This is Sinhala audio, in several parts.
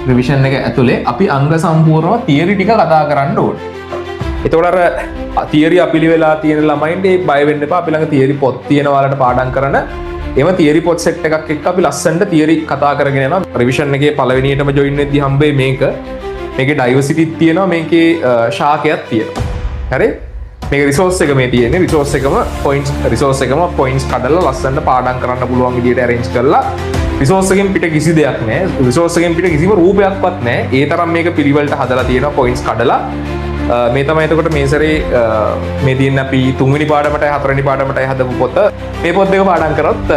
රිවිෂන් එක ඇතුලේ අපි අංග සම්පූර්ණව තියරි ටික කතා කරන්න ඕනේ. එතකොට අර තියරි අපිලි වෙලා තියෙන ළමයින්ට ඒ බය වෙන්න එපා. අපි ළඟ තියරි පොත් තියෙනවා ඔයාලට පාඩම් කරන්න. එම තියරි පොත් සෙට් එකක් එක්ක අපි ලස්සනට තියරි කතා කරගෙන යනවා. රිවිෂන් එකේ පළවෙනියටම ජොයින් වෙද්දී හම්බෙයි මේකේ ඩයිවර්සිටිත් තියෙනවා, මේකේ ශාකයක් තියෙනවා. හරි? මේක රිසෝස් එක මේ තියෙන්නේ. රිසෝස් එකම පොයින්ට්ස් කඩලා ලස්සනට පාඩම් කරන්න පුළුවන් විදියට arrange කරලා රිසෝස් එකෙන් පිට කිසි දෙයක් නැහැ. රිසෝස් එකෙන් පිට කිසිම රූපයක්වත් නැහැ. ඒ තරම් මේක පිළිවෙලට හදලා තියෙනවා පොයින්ට්ස් කඩලා. මේ තමයි එතකොට මේ සැරේ මේ තියෙන අපි 3 වෙනි පාඩමටයි 4 වෙනි පාඩමටයි හදපු පොත. මේ පොත් දෙක පාඩම් කරොත්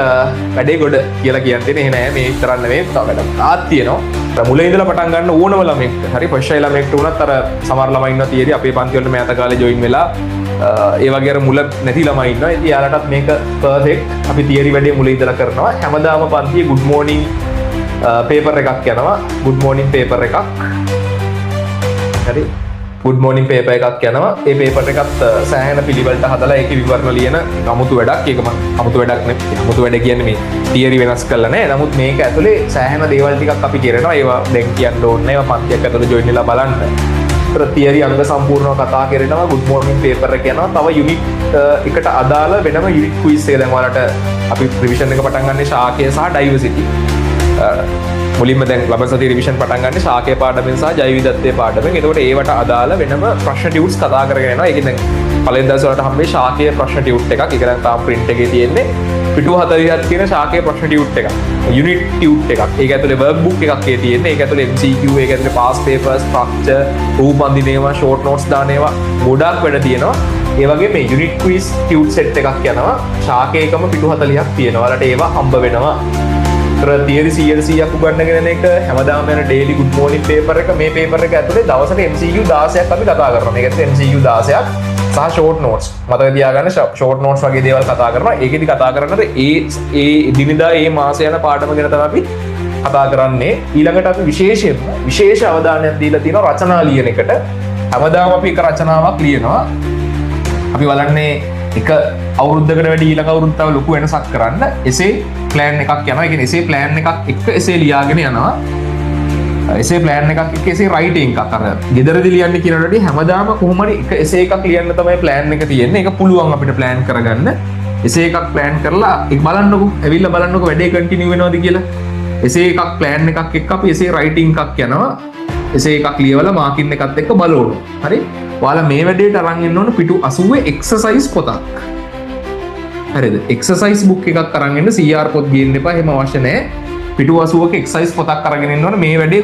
වැඩේ ගොඩ කියලා කියන්නේ එහෙ නෑ. මේ විතරක් නෙවෙයි තව වැඩක් තාත් තියෙනවා. මුලින් ඉඳලා පටන් ගන්න ඕනම ළමෙක්ට හරි ෆස්ට් ළමෙක්ට උනත් අර සමහර ළමයි ඉන්නවා තියරි අපේ පන්ති වලට මෑත කාලේ ජොයින් වෙලා ඒ වගේ අර මුල නැති ළමයි ඉන්නවා. ඉතින් යාලටත් මේක පර්ෆෙක්ට්. අපි තියරි වැඩේ මුලින් ඉඳලා කරනවා. හැමදාම පන්තියේ good morning පේපර් එකක් යනවා. good morning පේපර් එකක්. හරි. good morning paper එකක් යනවා. ඒ paper එකත් සෑහෙන පිළිවෙලට හදලා ඒකේ විවරණ ලියන අමුතු වැඩක්. ඒක මම අමුතු වැඩක් නෙවෙයි. අමුතු වැඩ කියන්නේ මේ තියරි වෙනස් කරලා නෑ. නමුත් මේක ඇතුලේ සෑහෙන දේවල් ටිකක් අපි කරනවා. ඒවා දැන් කියන්න ඕනේ නෑ. ඒවා පන්තියක් ඇතුලේ ජොයින් වෙලා බලන්න. තියරි අංග සම්පූර්ණව කතා කරනවා. good morning paper එක යනවා. තව යුනිට් එකට අදාළ වෙනම යුනිට් ක්විස් එක දැන් ඔයාලට අපි රිවිෂන් එක පටන් ගන්නේ ශාකය සහ ඩයිවර්සිටි. මුලින්ම දැන් ලබන සතියේ රිවිෂන් පටන් ගන්න ශාකය පාඩමෙන් සහ ජෛව විවිධත්වයේ පාඩමෙන්. එතකොට ඒවට අදාළ වෙනම ප්‍රශ්න ටියුට්ස් කතා කරගෙන යනවා. ඒකෙන් දැන් පළවෙනි දවසේ වලට හම්බෙයි ශාකයේ ප්‍රශ්න ටියුට් එකක්. ඒක දැන් තාම print එකේ තියෙන්නේ. පිටුව 40ක් තියෙන ශාකයේ ප්‍රශ්න ටියුට් එකක්. යුනිට් ටියුට් එකක්. ඒක ඇතුලේ work book එකක් තියෙන්නේ. ඒක ඇතුලේ MCQ, ඒක ඇතුලේ past paper, structure, රූප අඳිනේවා, short notes දානේවා ගොඩාක් වැඩ තියෙනවා. ඒ වගේ මේ යුනිට් ක්විස් ටියුට් සෙට් එකක් යනවා. ශාකයකම පිටු 40ක් තියෙනවා. වලට ඒවා හම්බ වෙනවා. තියරි 100% උගන්වගෙන එක හැමදාම යන ඩේලි good morning paper එක මේ paper එක ඇතුලේ දවසට MCQ 16ක් අපි කතා කරනවා. මේක ඇතුලේ MCQ 16ක් සහ short notes. මතක තියාගන්න short notes වගේ දේවල් කතා කරනවා. ඒකෙදි කතා කරන්නේ ඒ දිනදා ඒ මාසය යන පාඩම ගැන තමයි අපි කතා කරන්නේ. ඊළඟට අපි විශේෂ අවධානයක් දීලා තියෙනවා රචනා ලියන එකට. හැමදාම අපි එක රචනාවක් ලියනවා. අපි බලන්නේ එක අවුරුද්දකට වැඩි ඊළඟ අවුරුද්දට තව ලොකු වෙනසක් කරන්න එසේ ප්ලෑන් එකක් යනවා. ඒ කියන්නේ එසේ ප්ලෑන් එකක් එක්ක එසේ ලියාගෙන යනවා. එසේ ප්ලෑන් එකක් එක්ක එසේ රයිටින් එකක් අර ගෙදරදී ලියන්නේ කියනට වඩා හැමදාම කොහොම හරි එක එසේ එකක් ලියන්න තමයි ප්ලෑන් එක තියෙන්නේ. ඒක පුළුවන් අපිට ප්ලෑන් කරගන්න. එසේ එකක් ප්ලෑන් කරලා ඒක බලන්නකො. ඇවිල්ලා බලන්නකො වැඩේ කන්ටිනියු වෙනවද කියලා. එසේ එකක් ප්ලෑන් එකක් එක්ක අපි එසේ රයිටින් එකක් යනවා. එසේ එකක් ලියවලා මාකින් එකත් එක්ක බලවනවා. හරි? ඔයාලා මේ වැඩේට අරන් එන්න ඕන පිටු 80 එක්සර්සයිස් පොතක්. හරිද? එක්සර්සයිස් බුක් එකක් අරන් එන්න CR පොත් ගේන්න එපා. එහෙම අවශ්‍ය නැහැ. පිටු 80ක එක්සර්සයිස් පොතක් අරගෙන එන්න ඕන මේ වැඩේ